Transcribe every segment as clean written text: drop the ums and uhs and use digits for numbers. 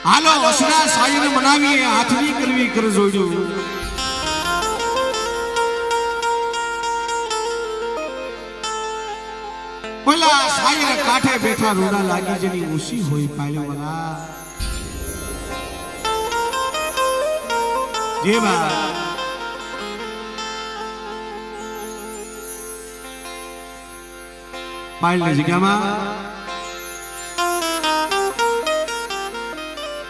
હાલો અસરા સાયર મનાવીએ હાથની કરવી કર જોજો પેલા સાયર કાંઠે બેઠા રોડા લાગી જેની ઉસી હોય પાલ્યો વાલા જેવા પાયલની જગ્યામાં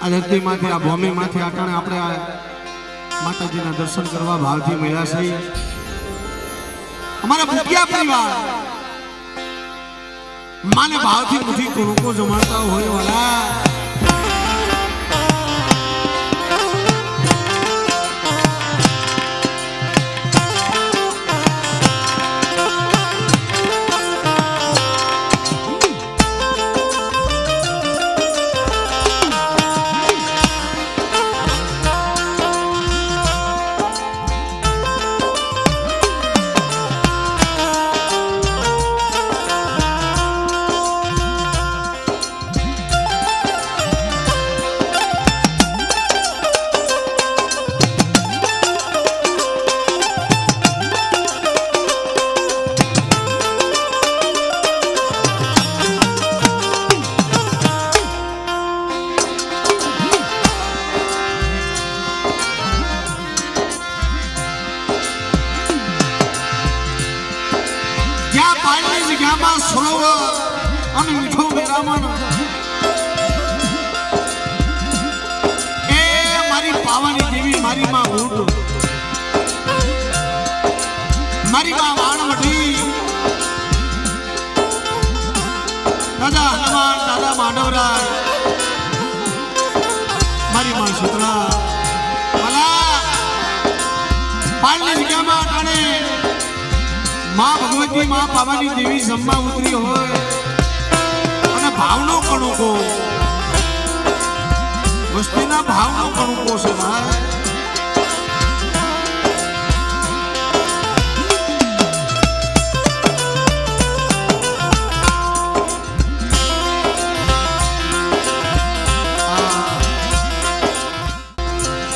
આ ધરતી માંથી આ ભૂમિ માંથી આટાણે આપણે માતાજીના દર્શન કરવા ભાવથી મળ્યા છે અમારા ભૂખ્યા પરિવાર માને ભાવથી મુઠી કરોકો જમાડતા હોય વાલા અને મીઠો મેરામણ એ મારી પાવાની દેવી મારી માં ઊંટ મારી માં વાણવટી દાદા હનુમાન દાદા માનવરાય મારી માં સુતરા ભલા પાલની જગ્યામાં કાણે માં ભગવતી માં પાવાની દેવી જમવા ઉતરી હોય ભાવનો કણુકો વસ્તીના ભાવનો કણુકો છે ભાઈ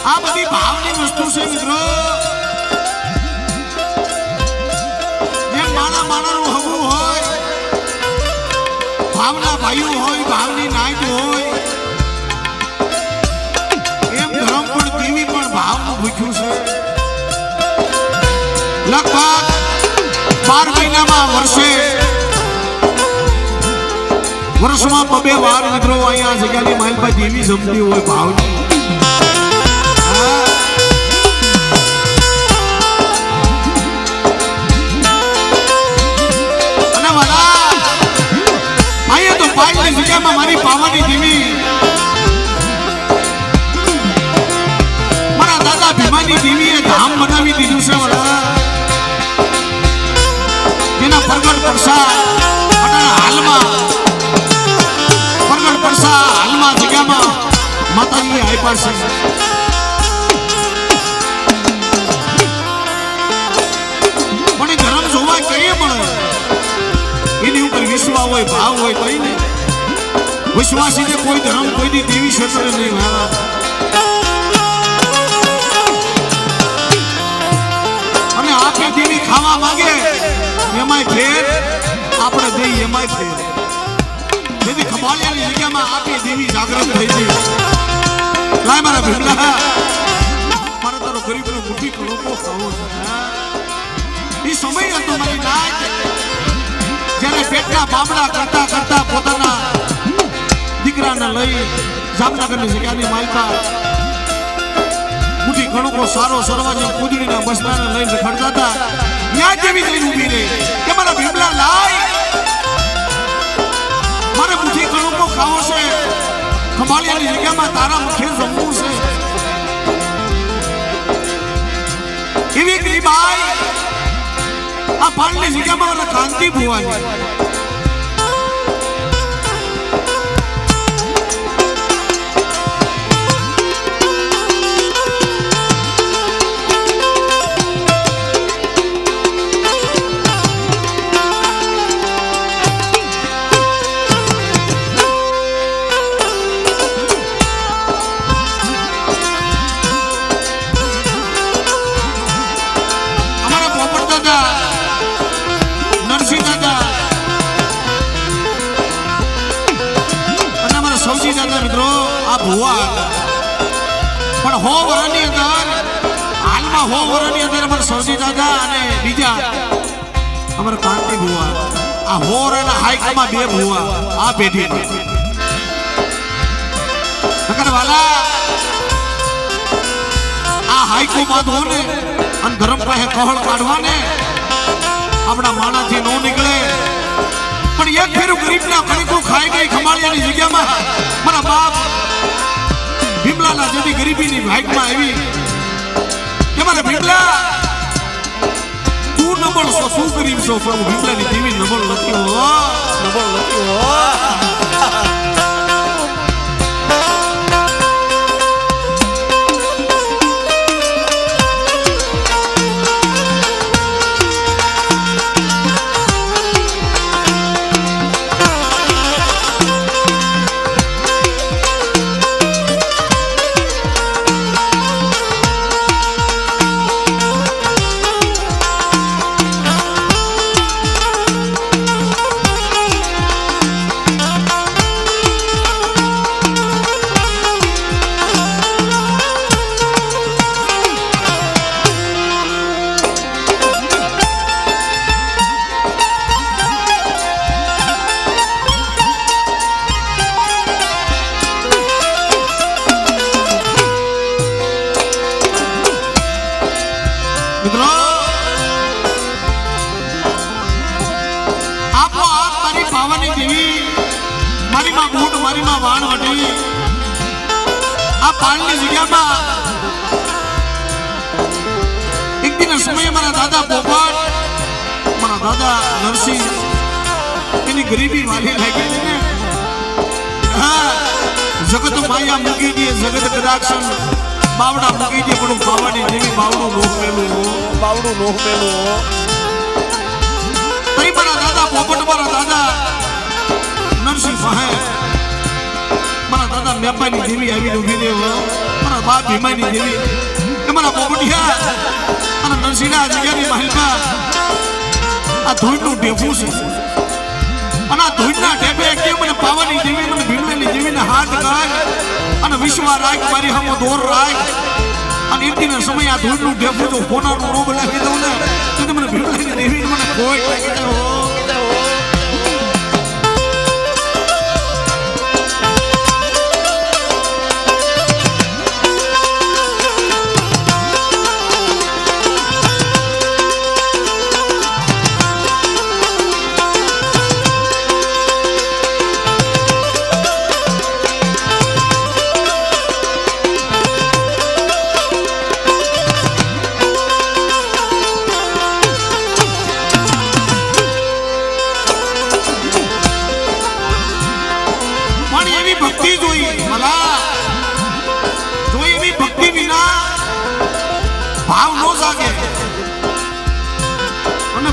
આ બધી ભાવની વસ્તુ છે મિત્રો જેમ માણા માણાનું હગું હોય ભાવના ભાઈઓ હોય ભાવની નાઈટ હોય એમ ધર્મ પણ દેવી પણ ભાવનું ભૂખ્યું છે લગભગ 12 મહિનામાં વર્ષમાં 2 વાર મિત્રો અહીંયા જગ્યાની માલપા દેવી જમતી હોય ભાવની જગ્યામાં મારી પાવાની દેવી મારા દાદા ભીમાની દેવીએ ધામ બનાવી દીધું છે જેના પ્રગટ પરસા હાલમાં પ્રગટ પરસા હાલમાં જગ્યામાં માતાજીએ આપ્યા છે પણ ધર્મ જોવા કઈ મળે એની ઉપર વિશ્વાસ હોય ભાવ હોય કઈ નહીં વિશ્વાસી ને કોઈ ધર્મ કોઈની દેવી ક્ષેત્ર નહીં મારા અને આપે દેવી ખાવા માંગે એમાંય ફેર આપણે દઈ એમાંય ફેર જેથી ખમાળિયાની જગ્યામાં આપે દેવી જાગૃત થઈ ગઈ લાય મારા ભીમલા મારે તારો ગરીબનો મુઠ્ઠી કણોકો ખાવો છે એ સમય હતો મારી નાચ જ્યારે પેટના બામડા કરતા કરતા પોતાના દીકરાને લઈ જામનગરની જગ્યાની માલપા મુઠ્ઠી કણોકો સારો સરવાજન કુદડીના બસનાને લઈને ખડતા હતા ત્યાં જેવી જઈને ઊભી રહી કે મારા ભીમલા લાય મારે મુઠ્ઠી કણોકો ખાવો છે ખમાળિયાની જગ્યામાં તારા મુખે જમવું છે એવી ગરીબાઈ આ પાલની જગ્યામાં કાંતિ ભુવાની હતા મિત્રો આ ભુવા પણ 100 વર્ષની અંદર હાલમાં 100 વર્ષની અંદર અમારા સરજી દાદા અને બીજા અમારા કાંતિ ભુવા આ 100 અને હાઈકમાં 2 ભુવા આ પેઢી નકર વાલા આ હાઈકો બાંધવો ને અને ધર્મ પાસે કહળ કાઢવા ને આપણા માણાથી નો નીકળે પણ એક ફેરું ગરીબના કણકું ખાઈ ગઈ ખમાળિયાની જગ્યામાં મારા બાપ ભીમલાના જેવી ગરીબીની ભાગમાં આવી કે મારા ભીમલા તું નબળ છો શું ગરીબ છો પણ હું ભીમલાની દેવી નબળ નથી હો નબળ નથી હો गरीबी वाली लागी ने हाँ जगत माया मुकी दी जगत कदाक्षण बावड़ा मुकी दी पण पावानी देवी बावड़ो लोह मेलो तई मारा दादा पोपट मारा दादा नरसिंह है मारा दादा मेपानी देवी आवी उभी रे मारा बाप भीमानी देवी के मारा पोपटिया मारा नरसिंहना जग्यानी महलमा आ धोईનું ઢેફું છે અને આ ધૂળના ઢેબે કે મને પાવાની દેવી મને ભીમલાની દેવીને હાથ ગાય અને વિશ્વા રાખ મારી હમો દોર રાખ અને ઇતિના સમય આ ધૂળનું ઢેબું જો કોનાનું રોગ લાગી દઉં ને તો મને ભીમલાની દેવીને મને કોઈ લાગી દો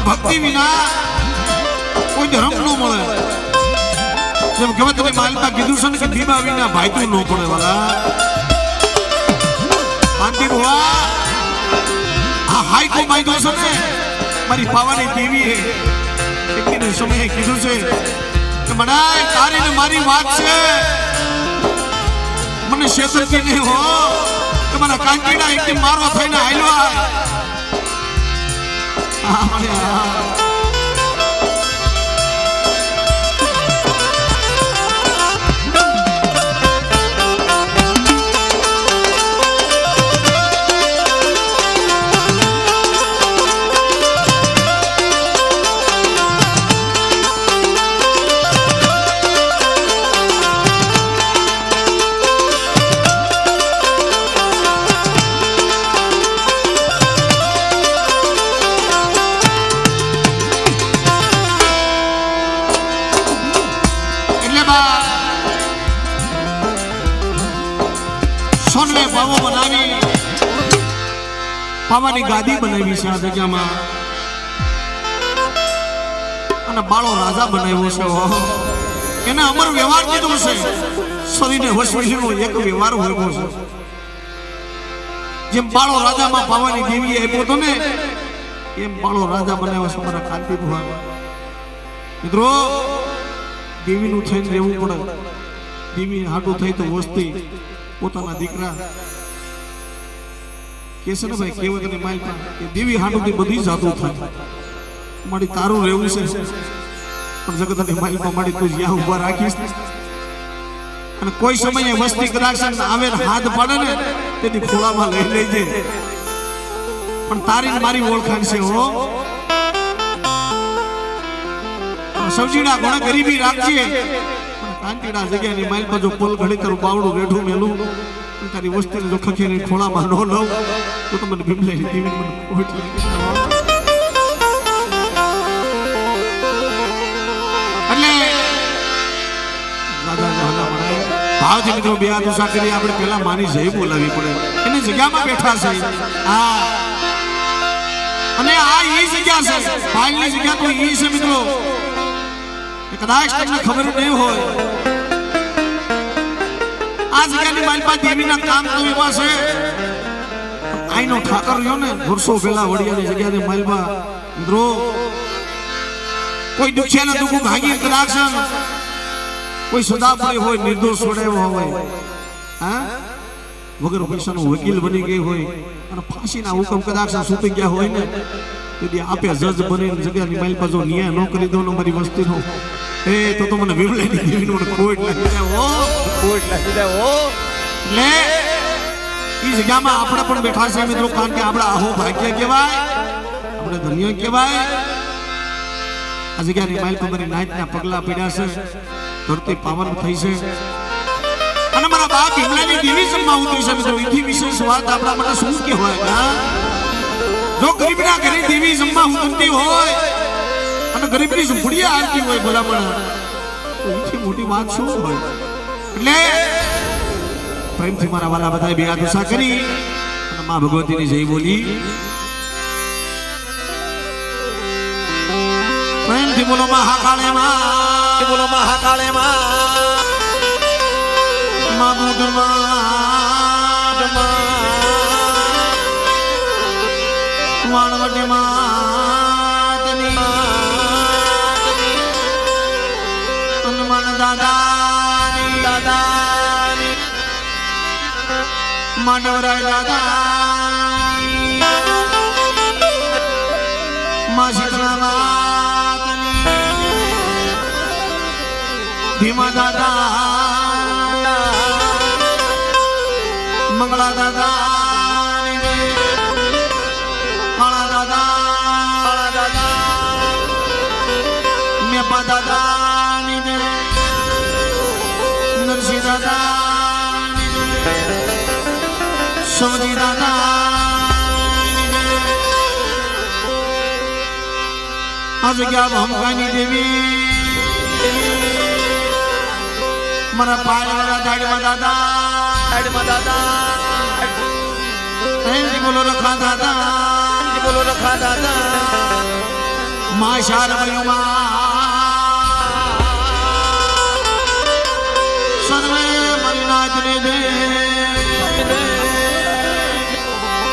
भक्ति विना कोई धर्म न મળે જેમ કે તમે માલમાં કીધું છે ને કે દીવા વિના ભાઈતું ન પડે વાલા શાંતિ ભવા આ હાઈકો માઈદો છે ને મારી પાવાની દેવી હે એકને સમયે કીધું છે કે મનાય તારી ને મારી વાત છે મને શેતરતી નહીં હો કે મારા કાંકીડા એકદમ મારવા થઈને હાલ્યા પાવાની ગાદી બનાવી છે આ જગ્યામાં અને બાળો રાજા બનાવ્યો છે એને અમર વ્યવહાર કીધો છે શરીરને વશવીનો એક વ્યવહાર હોય છે જેમ બાળો રાજામાં પાવાની દેવી આપ્યો તો ને એમ બાળો રાજા બનાવ્યો છે મારા કાંતિ ભગવાન મિત્રો દેવીનું થઈને રહેવું પડે દેવી હાટું થઈ તો વસ્તી પોતાના દીકરા કે છે ને ભાઈ કેવત ની માલપા કે દેવી હાટું થી બધી જાતું થાય મારી તારું રહેવું છે પણ જગતની માલપા મારી તું જ્યાં ઊભા રાખીશ અને કોઈ સમયે વસ્તી કદાચ આવે હાથ પાડે ને તેથી ખોળામાં લઈ લેજે પણ તારી મારી ઓળખાણ છે હો સૌજીડા ઘણા ગરીબી રાખજે કાંટીડા જગ્યાની માઇલ પર જો પોલ ઘડી તારું બાવડું રેઢું મેલું તારી વસ્તીને જો ખખેરી ખોળામાં ન લઉં તો તમને ભીમલાઈ દેવી મને ખોટ લાગે એટલે દાદા જહલા મળે ભાવથી મિત્રો બે હાથ ઊંચા કરી આપણે પેલા માની જય બોલાવી પડે એની જગ્યામાં બેઠા છે હા અને આ ઈ જગ્યા છે પાલની જગ્યા તો ઈ છે મિત્રો કદાચ તમને ખબર નહીં હોય આ જગ્યાની માલપા દેવીના કામ તો એવા છે આઈનો ઠાકર રહ્યો ને વર્ષો પહેલા વડિયાની જગ્યાની માલપા મિત્રો કોઈ દુખિયાના દુઃખ ભાગી કદાચ કોઈ સદાપરી હોય નિર્દોષ છોડાયો હોય હા વગર પૈસાનો વકીલ બની ગઈ હોય અને ફાંસીના હુકમ કદાચ સૂતી ગયા હોય ને તેથી આપે જજ બનીને જગ્યાની માલપા જો ન્યાય ન કરી દો મારી વસ્તીનો એ તો મને વિમલાઈ દેવીનો ખોટ લાગી જાય ઓ ખોટ લાગી જાય ઓ લે ઈ જગ્યામાં આપણે પણ બેઠા છે મિત્રો કારણ કે આપણા આહો ભાગ્ય કહેવાય આપણે ધન્ય કહેવાય આ જગ્યાની માલપા મારી નાચના પગલા પડ્યા છે ધરતી પાવન થઈ છે અને મારા બાપ વિમલાની દેવી જમવા ઉતરી છે મિત્રો એથી વિશેષ વાત આપણા માટે શું કહેવાય જો ગરીબના ઘરે દેવી જમવા ઉતરતી હોય અને ગરીબની ઝૂંપડીએ આવતી હોય ભલામણ તો એથી મોટી વાત શું હોય એટલે પ્રેમથી મારા વાલા બધાએ બે હાથ ઊંચા કરી અને માં ભગવતીની જય બોલી પ્રેમથી બોલો મહાકાળે માં બોલો મહાકાળે માં વાણવટી માતની હનુમાન દાદાની દાદાની માંડવરાય દાદાની માં શીતળા માતની ભીમા દાદા મંગળા દાદા કાળા દાદા મેપા દાદા નરસિંહ દાદા સવજી દાદા આ જગ્યા ભમકાની દેવી મારા પાયવાળા દાડમાં દાદા બોલો રખા દાદા બોલો રખા દાદા માં સર્વે મરીનાથને દે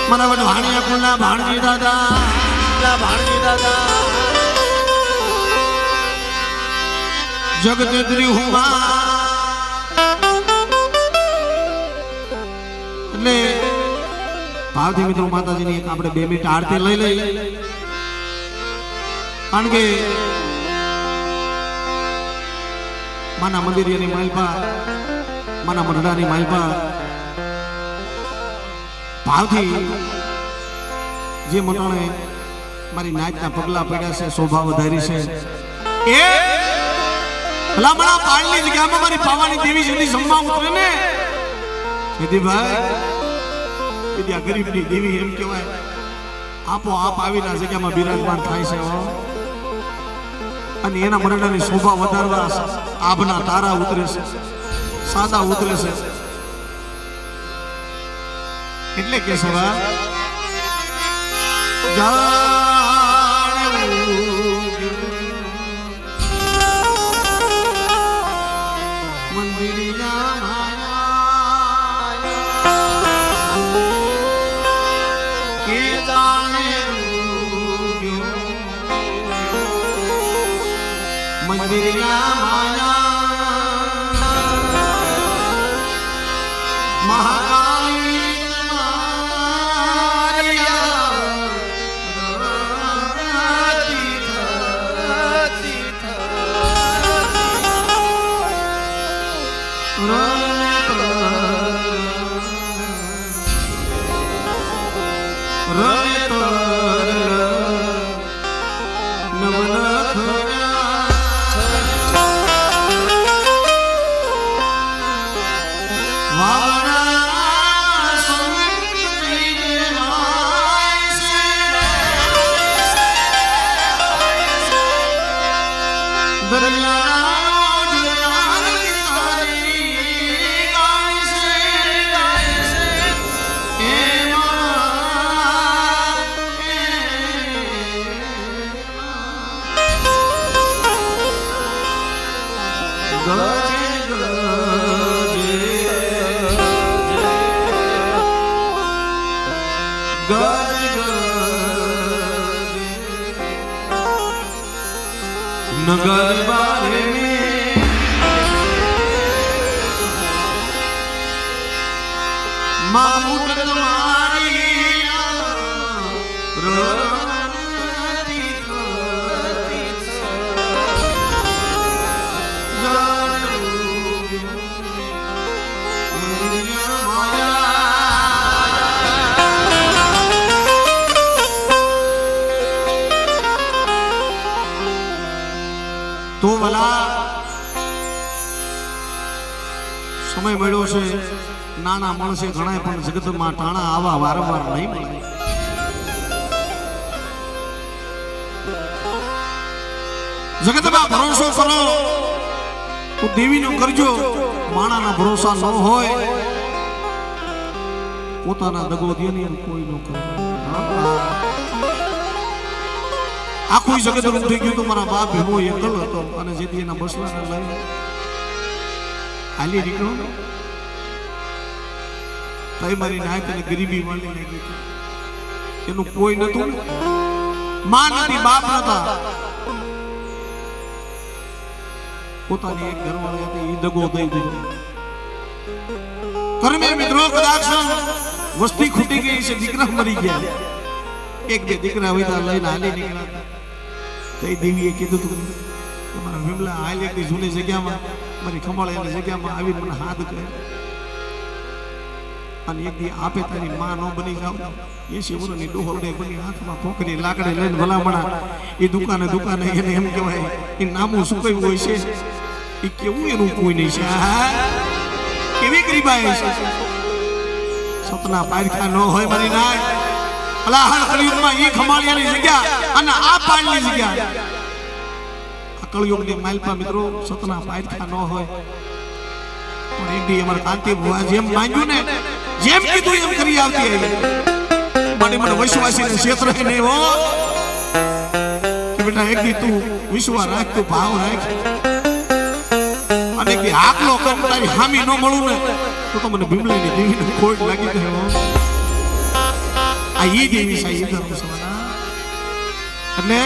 મારા વડ ભાણિયા કુલના ભાણજી દાદા જગતેત્રી હુમા એટલે ભાવથી મિત્રો માતાજીની આપણે 2 મિનિટ આરતી લઈ લઈ કારણ કે માના મંદિરની માલપા માના મંડળાની માલપા ભાવથી જે મટાણે મારી નાચના પગલા પડ્યા છે શોભા વધારી છે એ ભલામણા પાળની જગ્યામાં મારી પાવાની દેવી સુધી જમવા ઉતરે ને ભાઈ ગરીબની દેવી એમ કહેવાય આપો આપ આવીના જગ્યામાં બિરાજમાન થાય છે અને એના મરડાની શોભા વધારવા આભના તારા ઉતરે છે સાદા ઉતરે છે એટલે કે સવા મંદિરિયા માયા મહાકાળી તમારી આરતી થતી नगर बारे में मामूद तुम्हारी रोती તો ભલા સમય મળ્યો છે નાના માણસે ઘણા પણ જગતમાં ટાણા આવા વારંવાર નહીં મળે. જગતમાં ભરોસો કરો તો દેવીનો કરજો, માણાના ભરોસા ન હોય પોતાના દગો દેની કોઈ ન કરે. આખું જગત રૂપ થઈ ગયું તો મારા બાપ ભેમો એકલ હતો અને જેથી એના બસલાને લઈ હાલી નીકળો તઈ મારી નાયક અને ગરીબી વાળી લાગી એનું કોઈ નતું, માં નથી, બાપ નતા, પોતાની એક ઘરવાળી હતી એ દગો દઈ દીધો. કર્મે મિત્રો કદાચ વસ્તી ખૂટી ગઈ છે, દીકરા મરી ગયા, એક બે દીકરા હોય લઈને હાલી નીકળ્યા. તઈ દેવીએ કીધું તું કે મારા વિમલા હાલ એક જૂની જગ્યામાં મારી ખંભાળેલી જગ્યામાં આવી મને હાથ કરે અને એક દી આપે તારી માં ન બની જાવ 80 વર્ષની ડોહરડે બની હાથમાં પોકરી લાકડી લઈને ભલામણા એ દુકાને એને એમ કહેવાય એ નામું સુકાયું હોય છે એ કેવું એનું કોઈ નહીં છે. કેવી ગરીબાઈ છે, સપના પારખા ન હોય મારી નાય અલાહર કળિયુગમાં ઈ ખમાળિયાની જગ્યા અને આ પાળની જગ્યા. આ કળિયુગની માલપા મિત્રો સતના પારખા ન હોય પણ એક દી અમાર કાંતિ ભુવા જેમ માંગ્યું ને જેમ કીધું એમ કરી આવતી આવી. મને વિશ્વાસીને ક્ષેત્ર નહીં હો કે બેટા એક દી તું વિશ્વાસ રાખ, તું ભાવ રાખ અને કે આકલો કર તારી હામી ન મળું ને તો મને ભીમલાની દેવીને ખોટ લાગી જાય હો. આ ઈ દેવી છે ઈ ધર્મ સમાના એટલે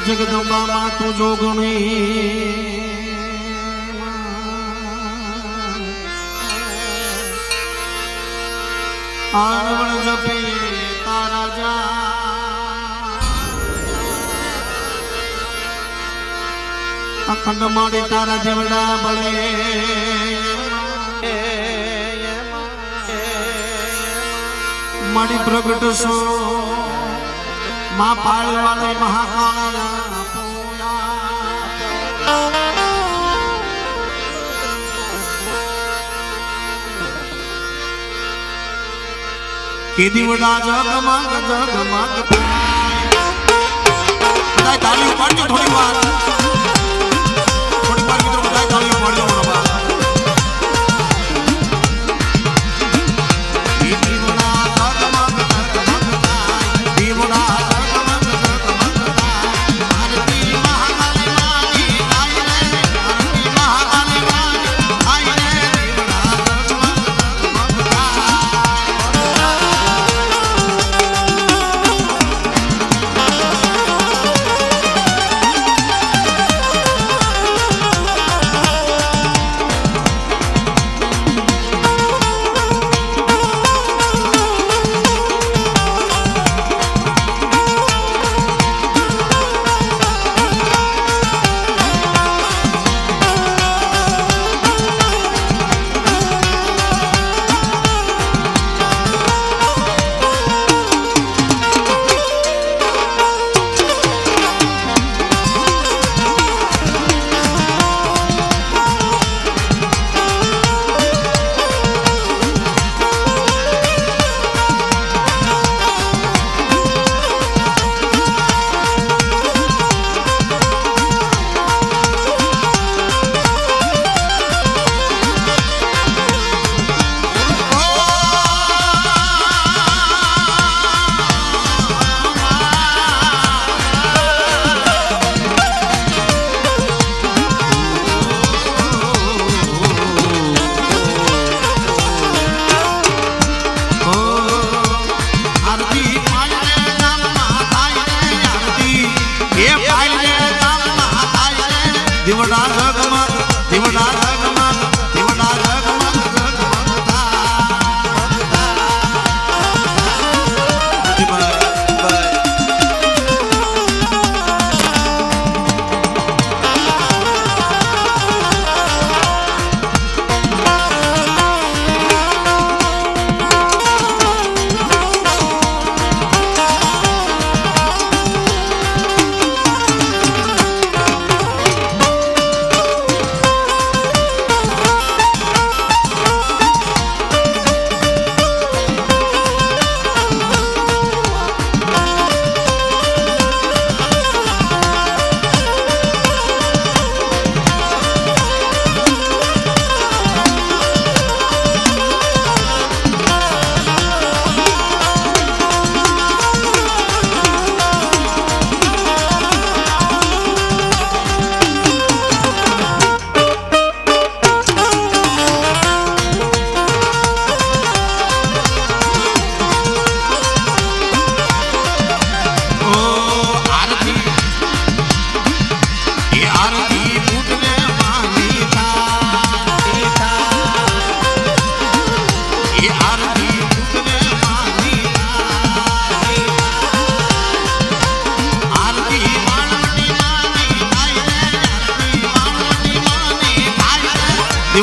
જગદંબા માં તું જોગણી આરવણ જપે તારા જા અખંડ માડી તારા જેવડા બળે માડી પ્રગટ સો માં પાળવાળી મહાકાળના પૂયા કેદી વડા જગમગ બધા તાળીઓ પાડજો થોડી વાર મિત્રો બધા તાળીઓ પાડજો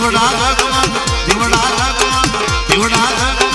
દીવડા જગમગ દીવડા જગમગ દીવડા જગમગ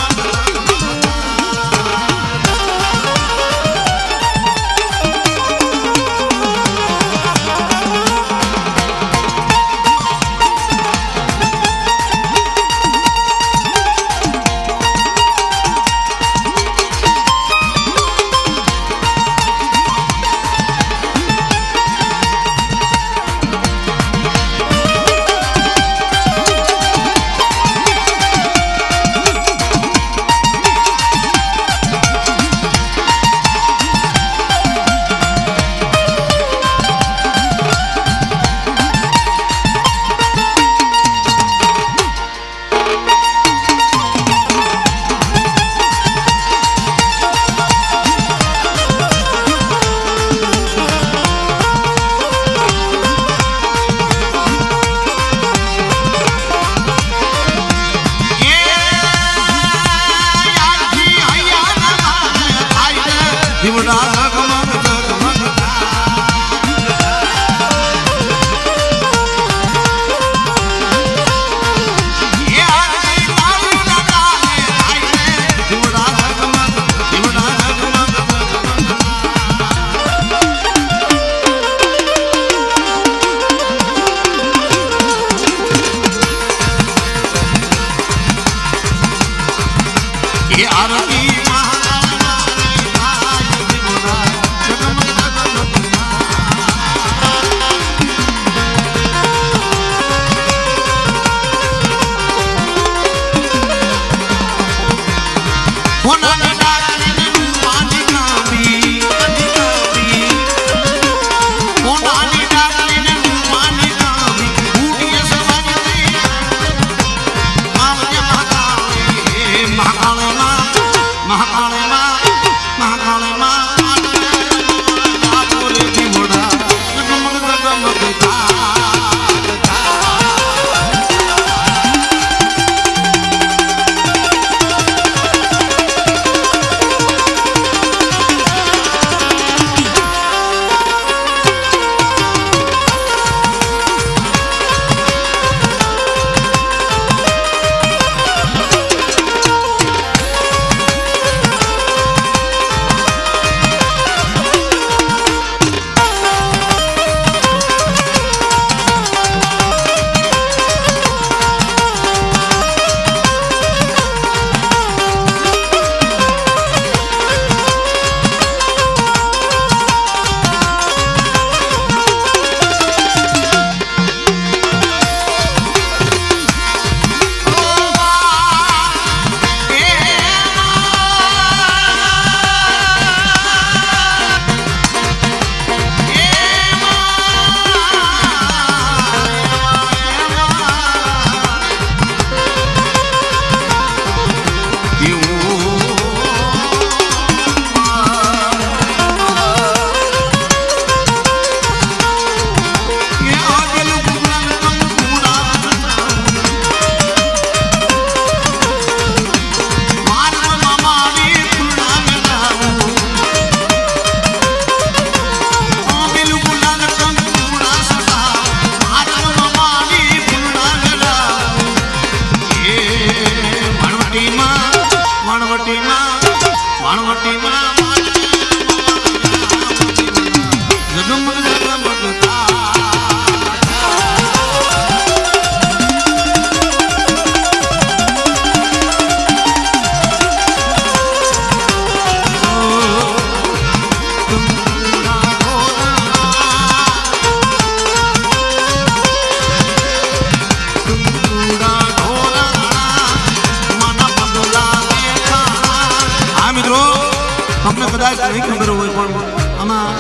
નહીં ખબર હોય પણ આમાં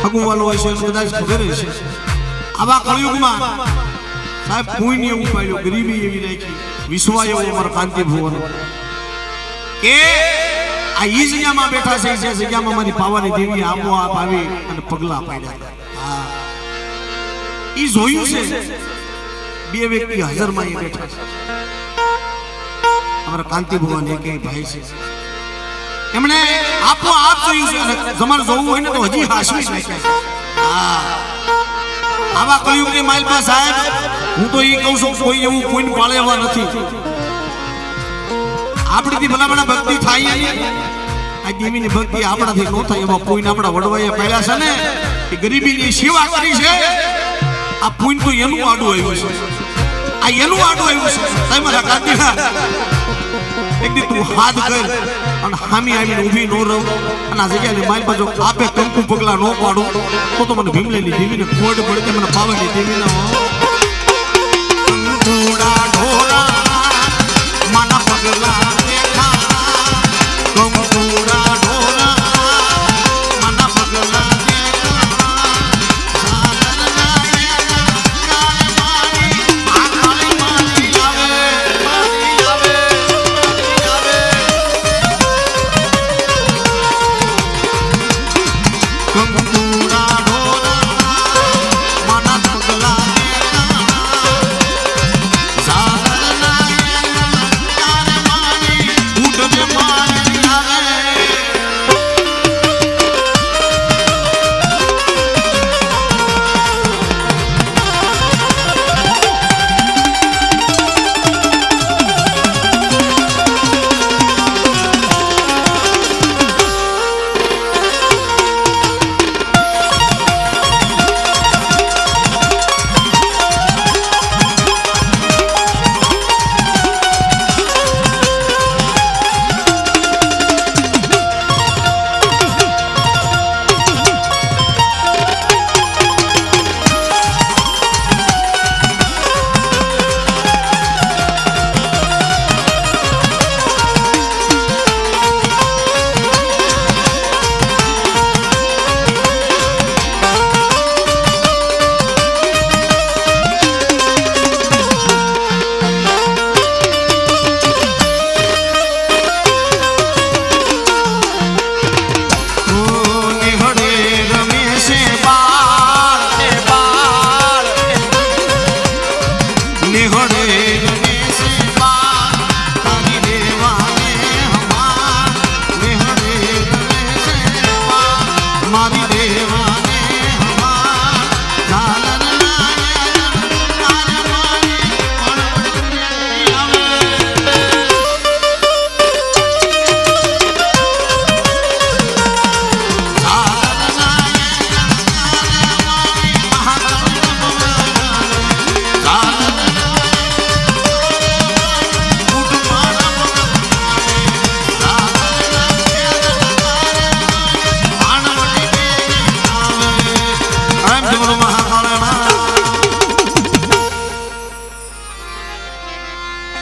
હગુવાલો હોય છે કદાચ ખબર હશે. આવા કળયુગમાં સાહેબ કોઈને એવું પાડ્યું, ગરીબી એવી રાખી, વિશ્વા એવો અમારા કાંતિ ભુવન કે આ ઈ જગ્યામાં બેઠા છે, જે જગ્યામાં મારી પાવાની દેવી આપોઆપ આવી અને પગલા પાડ્યા. હા, ઈ જોયું છે. બે વ્યક્તિ હાજરમાં એ બેઠા છે. અમારા કાંતિ ભુવન એક ભાઈ છે, એમણે આપોઆપ જોયું છે અને જમાને જોવું હોય ને તો હજી હાસવી નાખ્યા છે. હા, આવા કળયુગની માલપા સાહેબ હું તો ઈ કહું છું કોઈ એવું કોઈને પાળે એવા નથી આપણીથી ભલામણા ભક્તિ થાય નહીં આ દેવીની ભક્તિ આપણાથી ન થાય એમાં કોઈને આપણા વડવાઈએ પહેલા છે ને એ ગરીબીની સેવા કરી છે આ પૂન તો એનું આડું આવ્યું છે આ એનું આડું આવ્યું છે સાહેબ મારા કાંતિના એક દી તું હાથ કર અને હામી આવીને ઊભી ન રહું અને આ જગ્યાએ મારી બાજુ આપે કંકુ પગલા ન પાડું તો મને ભીમલેની દેવીને ખોડ પડે મને પાવાની દેવીને થોડા ઢોરા માના પગલા દેખા કંકુડા ઢોરા માના પગલા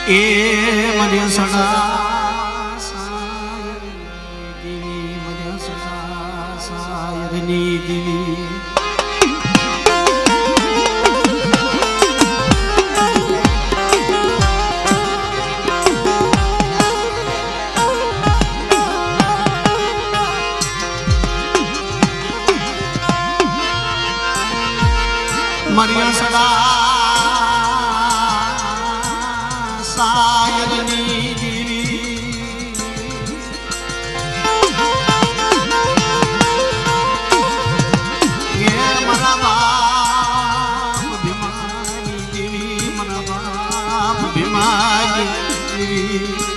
એ મને સદા સાયરની દેવી મને સદા સાયરની દેવી મારી સદા સાયરની દેવી એ મારા બાપ ભીમાની દેવી મારા બાપ ભીમાની દેવી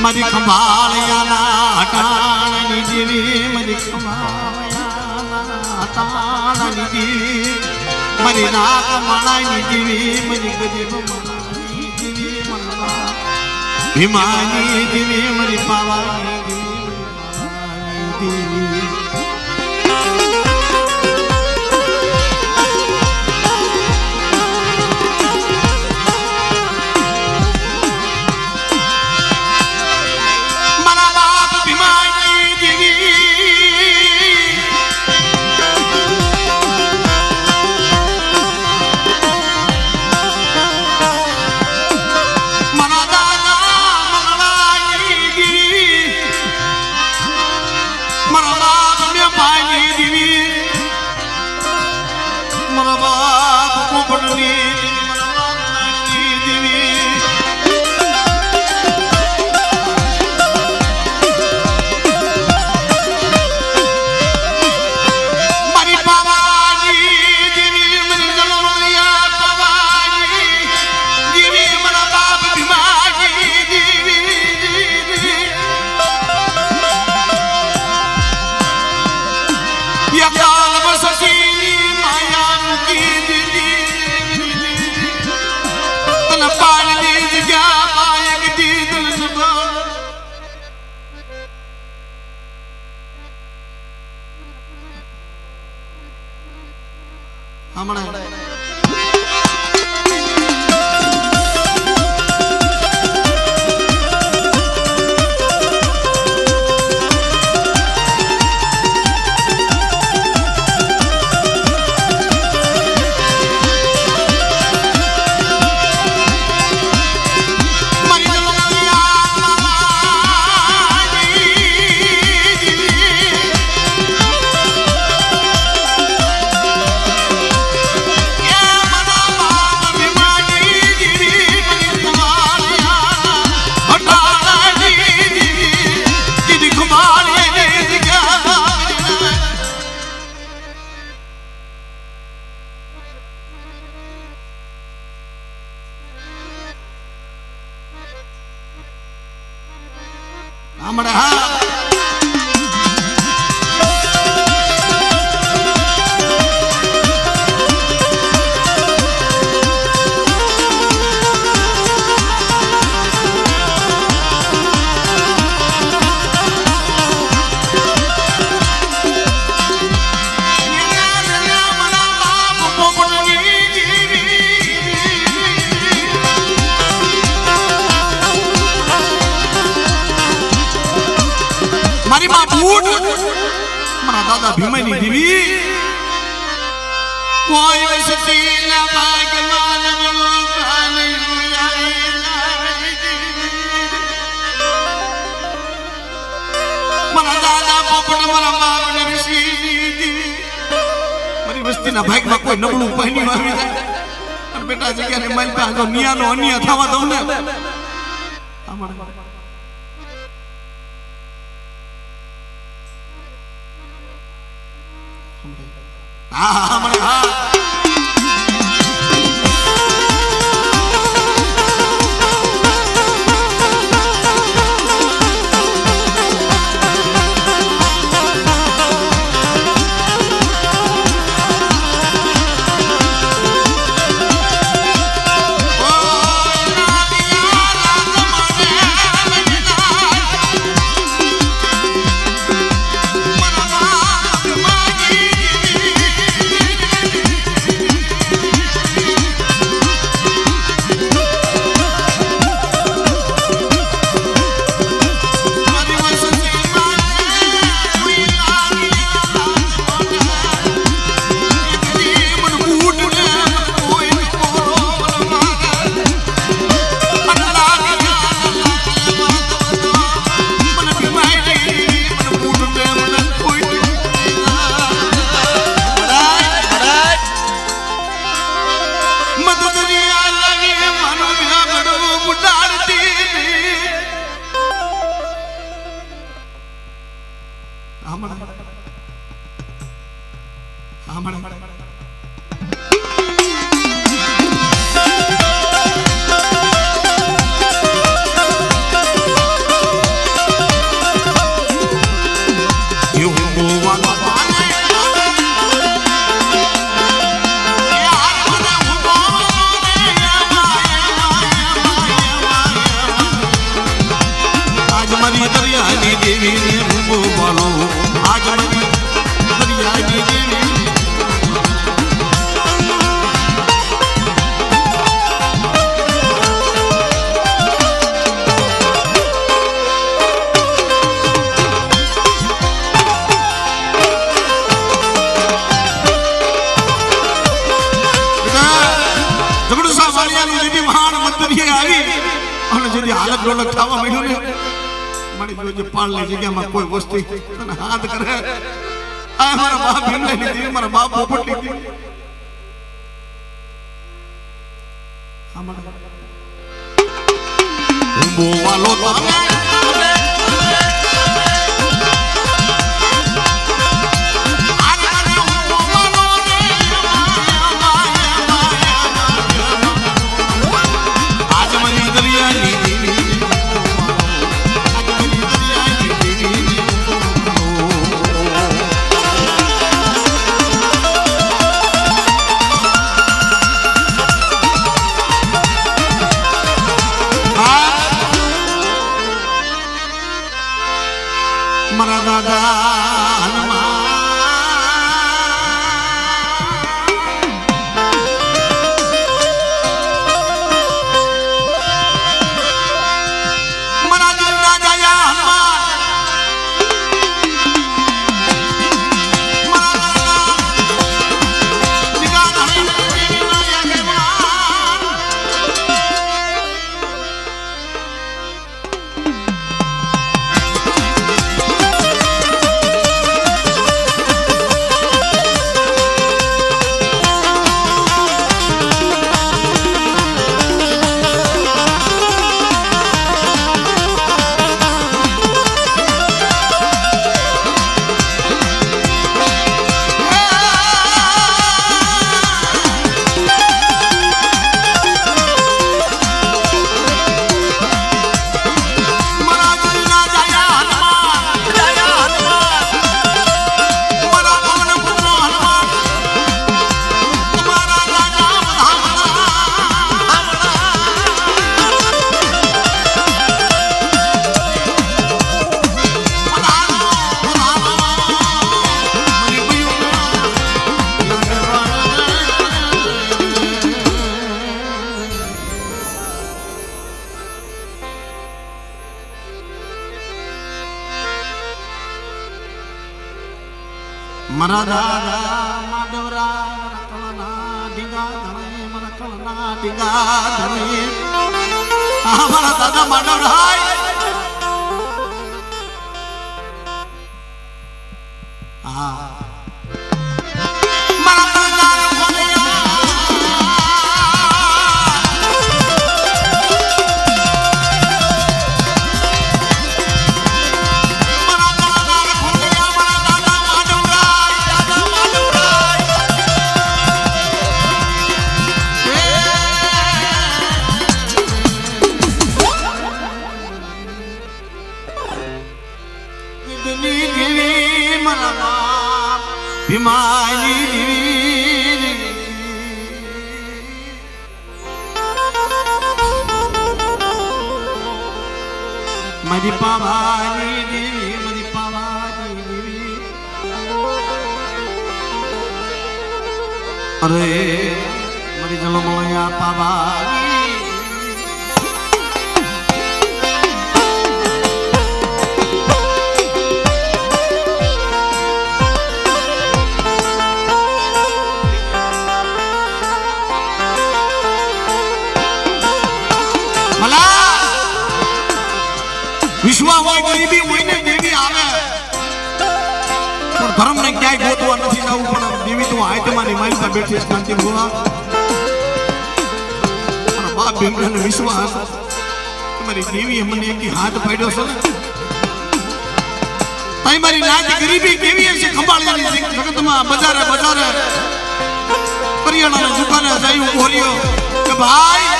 મારી ખંભાળિયાના હટાણની દેવી મારી ખંભાળિયાના હટાણની દેવી મારી નાક માણાની દેવી મારી ગરીબ માણાની દેવી મારા ભીમાની દેવી મારી પાવાની દેવી મારી દેવી હમણાં હમણાં હા મારી માં બૂટ મારા દાદા ભીમાની દેવી કોઈ વસતી ના ભાગમાં નમો કાલે મારા દાદા પોપટ મારા બાપને ઋષિ મારી વસ્તીના ભાગમાં કોઈ નબળું પહેની આવી જાય અને બેટા જગ્યાને મારી પાસે નિયાનો અન્ય થવા દઉં ને હા મને હા હાલત ડોલત થવા માંડ્યું ને મારી જોજે પાળની જગ્યામાં કોઈ વસ્તી તને હાથ કરે આ મારા બાપ ભીમની દેવી મારા બાપ પોપટની દેવી બોવાલો મારા દાદા હનુમાન મારા દાદા માધવરા કળના ડીંગા ધણે મારા કળના ડીંગા ધણે આ મારા દાદા માધવરાય હા મારા દાદા કોલિયા મારી પાવાની દેવી મારી પાવાની દેવી અરે મારી જલમળયા પાવાની વિશ્વા હોય ગરીબી હોય ને દેવી આવે પણ ધર્મ ને ક્યાંય ગોતવા નથી જવું પણ દેવી તો આયતમાં ની માલિકા બેઠી છે શાંતિ ભોળા પણ બાપ બેનને વિશ્વાસ તમારી દેવીએ મને એક હાથ પાડ્યો છે ને તાઈ મારી નાચ ગરીબી કેવી છે ખંભાળિયાની જગતમાં બજારે બજારે કરિયાણાની દુકાને જઈ ઉભો રહ્યો કે ભાઈ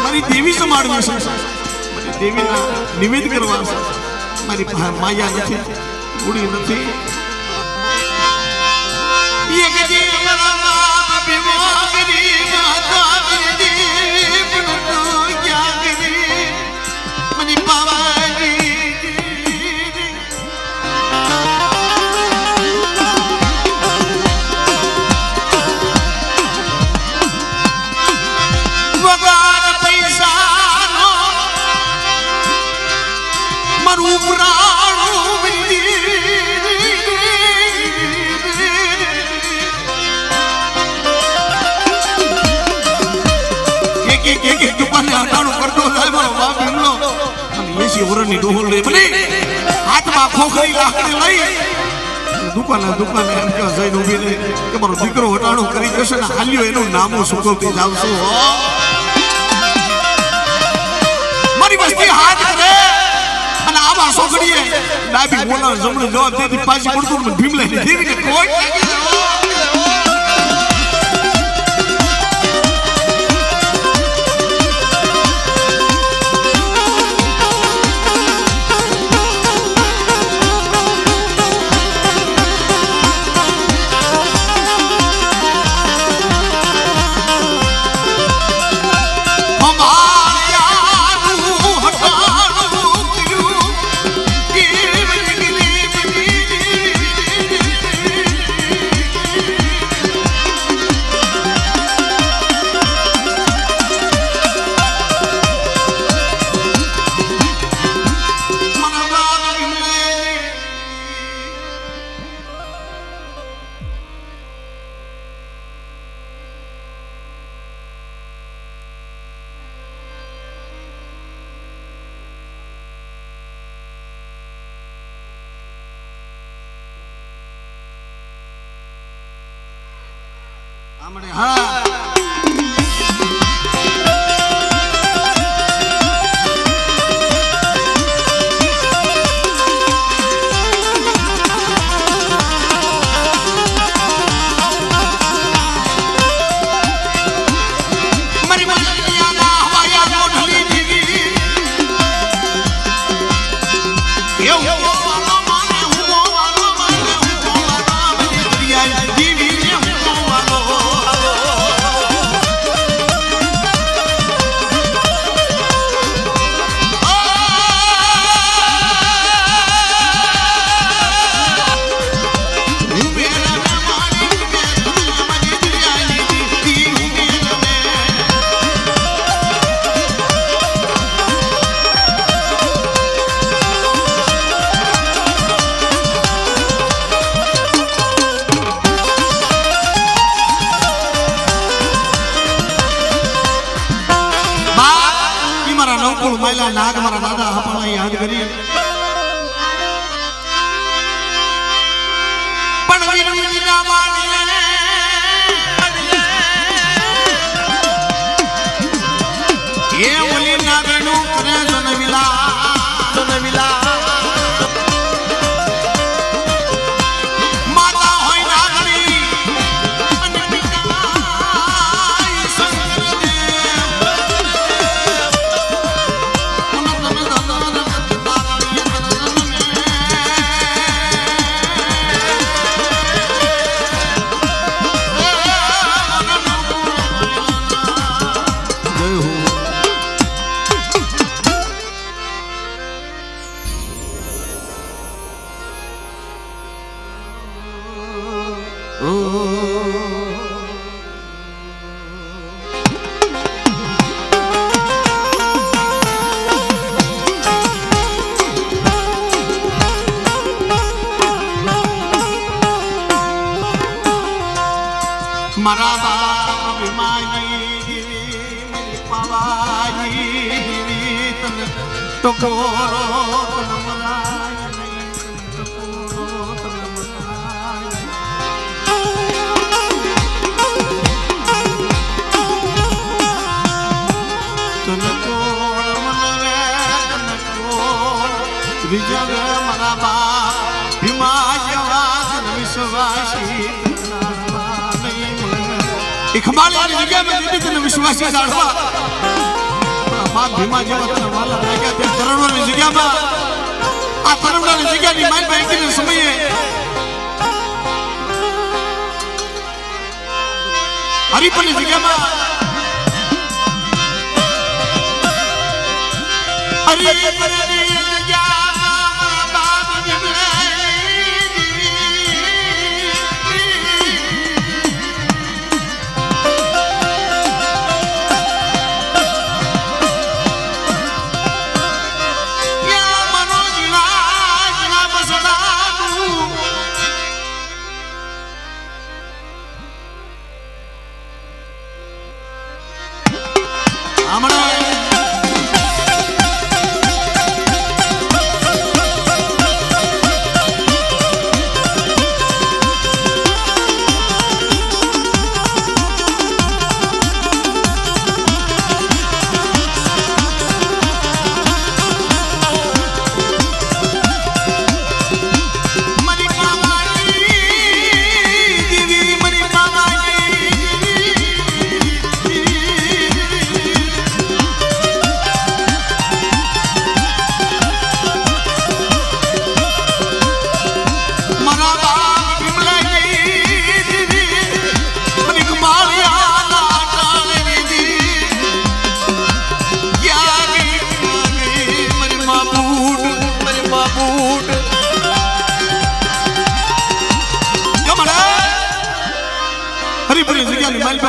મારી દેવી સંભાળવી છે દેવીના નિવેદ કરવા મારી પાસે માયા નથી ઉડી નથી એક જી મારા બાપ બેવાગરી માતા દેવી પણ ક્યાં ગરી મની પાવાની વગર પૈસાનો મારું પ્રાણું એક દુકાને અટાણું કરતો જાય મારો બાપ એમનો અને 80 વર્ષની ડોહલ રે બની હાથમાં ખોખરી લાકડી લઈ દુકાને એમ કે જઈને ઊભી રહી કે મારો દીકરો અટાણું કરી જશે ને હાલ્યો એનું નામું સુકવતી જાવશું મારી વસ્તી હાથ કરે અને આવા સોગડીએ ડાબી બોલા જમણે જવાબ દેતી પાછી પડતું મને ભીમલાની દેવીને કોઈ આમણે હા દેવી નવકુળ માયલા નાગ મારા દાદા હાપાણા યાદ કરી પણ વીરવીના વાણીએ એ ઓલી નાગનું કરે જનવિલા માતા હોય નાગણી અને પિતા મારા બાપ વિમાની દેવી મારી પાવાની દેવી તને તો કોરો તને મનાય નહીં તને કોરો તને મનાય તને કોર મનવે તને કોર વિજય મારા બાપ ભીમા જેવા તને વિશ્વાસી ખબાળિયાની જગ્યામાં દીધી તને વિશ્વાસી જાણવા બાપ ભીમા જેવા તને વાલા લાગ્યા ત્યાં તરણવાની જગ્યામાં આ તરણવાની જગ્યાની માલ બાંકીને સમયે હરિપની જગ્યામાં હરિપની જગ્યામાં મારા બાપ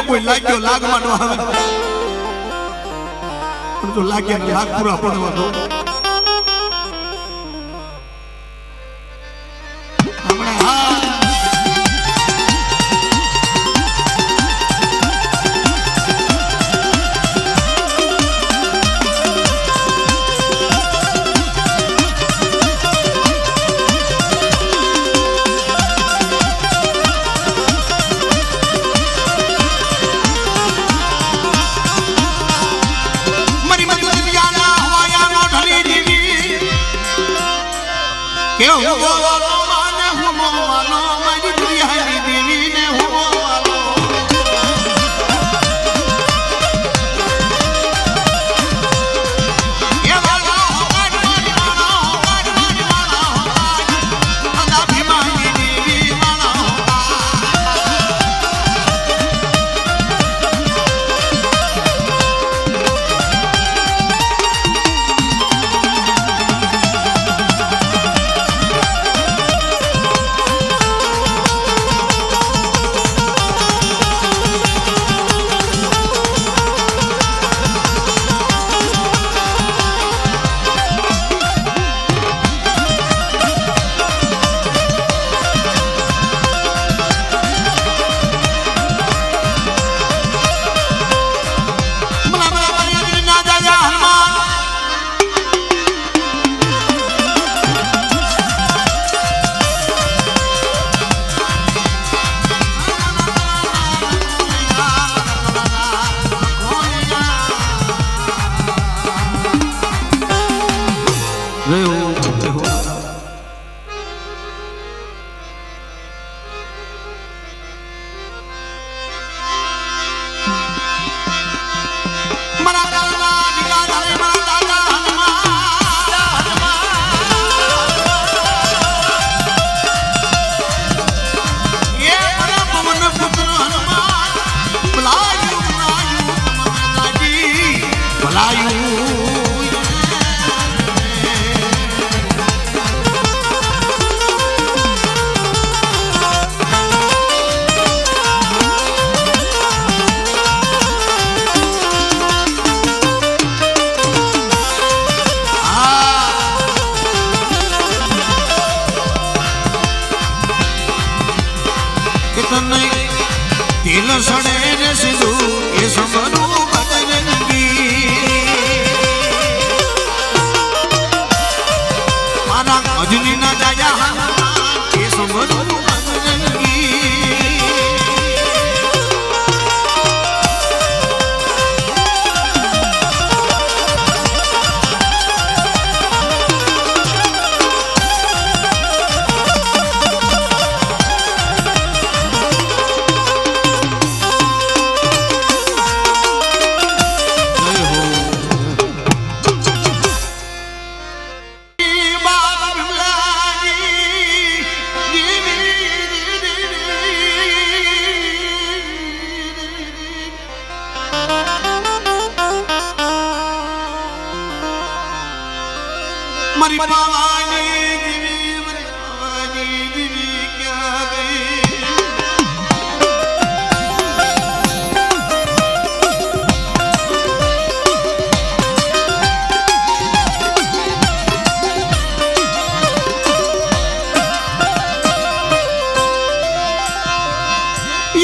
કોઈ લાગ્યો લાગમાં નો આવે પણ તો લાગ્યા લાગ પૂરા પડવા દો અજની ના જાયા એ સમજવું અંગી મારી પાવાની દીવી ક્યાં ગઈ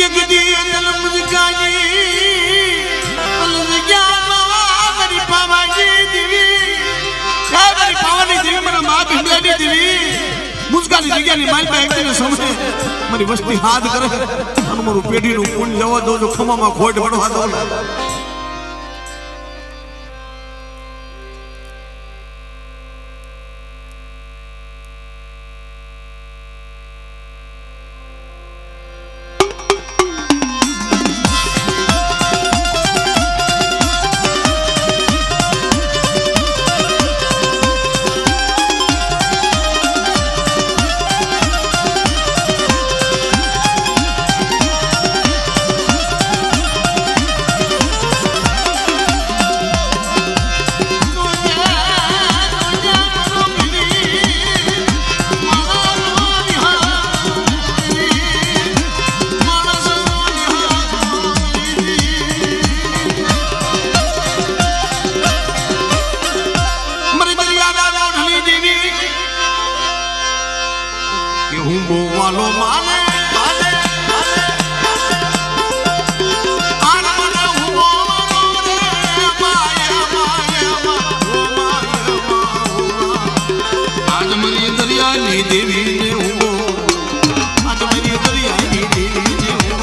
એક દી અંદલ મુજકાની અલજ્ઞામાં મારી પાવાની દીવી મારી પાવાની દેવી મને માં ભીમલાની દેવી મુસ્કાની જગ્યાની મારી પાસે એકને સમજે મારી વસ્તી હાથ કરે અને મારું પેઢીનું પૂન જવા દો જો ખમામાં ખોટ વડવા દો હું બોવાલો માને આજ મારી દરિયાની દેવીને હું આજ મારી દરિયાની દેવીને હું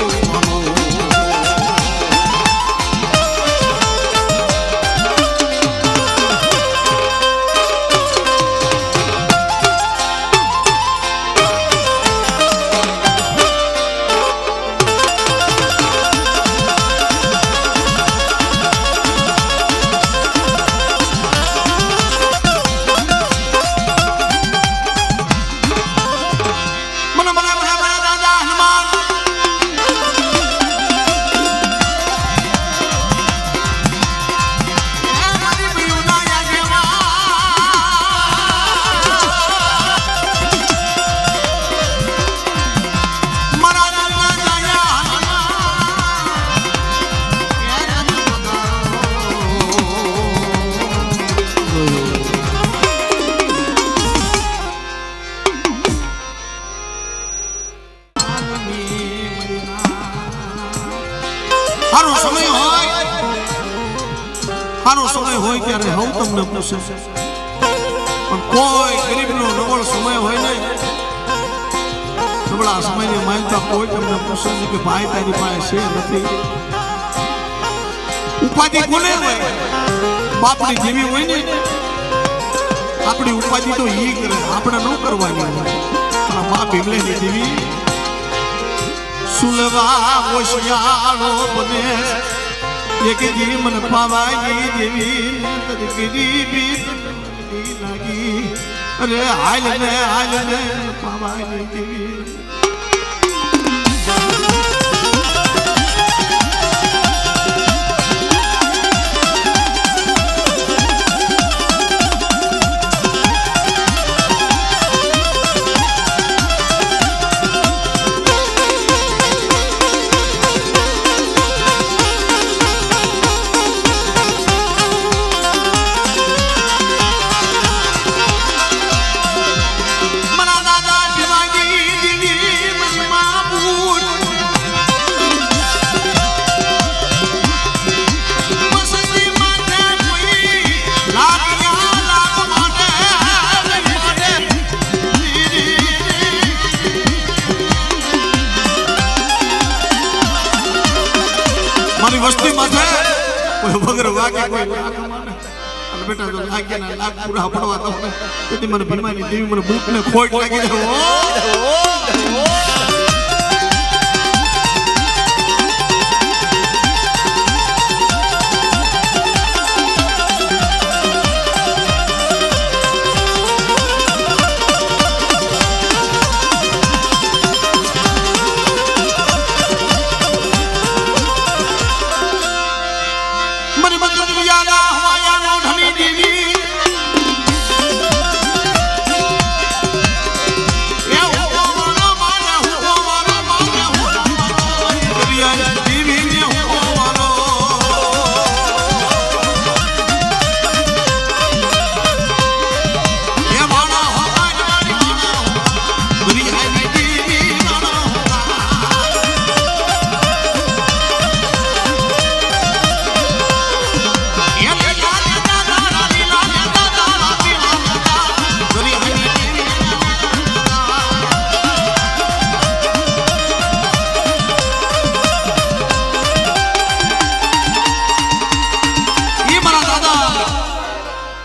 સારો સમય હોય ત્યારે હું તમને પૂછે પણ કોઈ ગરીબનો નબળો સમય હોય ને નબળા સમયની માનતા કોઈ તમને પૂછે છે કે ભાઈ તારી પાસે છે નથી ઉપાધિ કોને હોય બાપની જેવી હોય ને આપણી ઉપાધિ તો ઈ કરે આપણે ન કરવાની હોય પણ મા ભીમલેની જેવી સુલવા હોશિયારો બને એક જીવન પાવાની દેવી ગરીબી લાગી અરે હાલ ને પાવાની દેવી મરા દાદા ભીમાજી વસ્તી માં છે કોઈ વગર વાગે કોઈ લાખ માને અને બેટા જો લાગ્યા લાખ પૂરા પડવા તો તેથી મને ભીમાની દેવી મને ભૂખ ને ખોટ લાગી જાય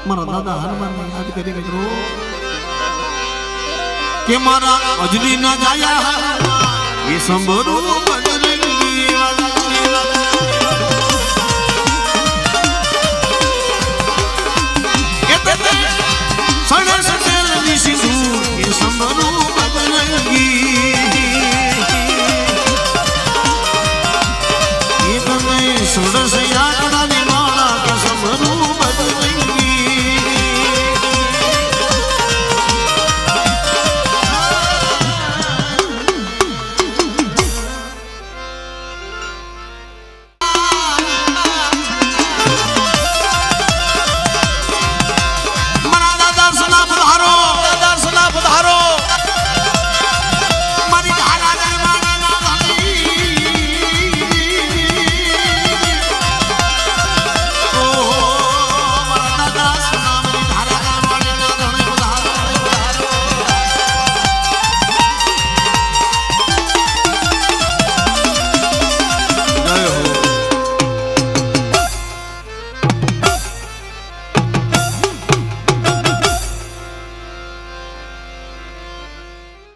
મારા દાદા હનુમાન યાદ કરી કરો કે મારા અજની ના જાયા એ સંભરું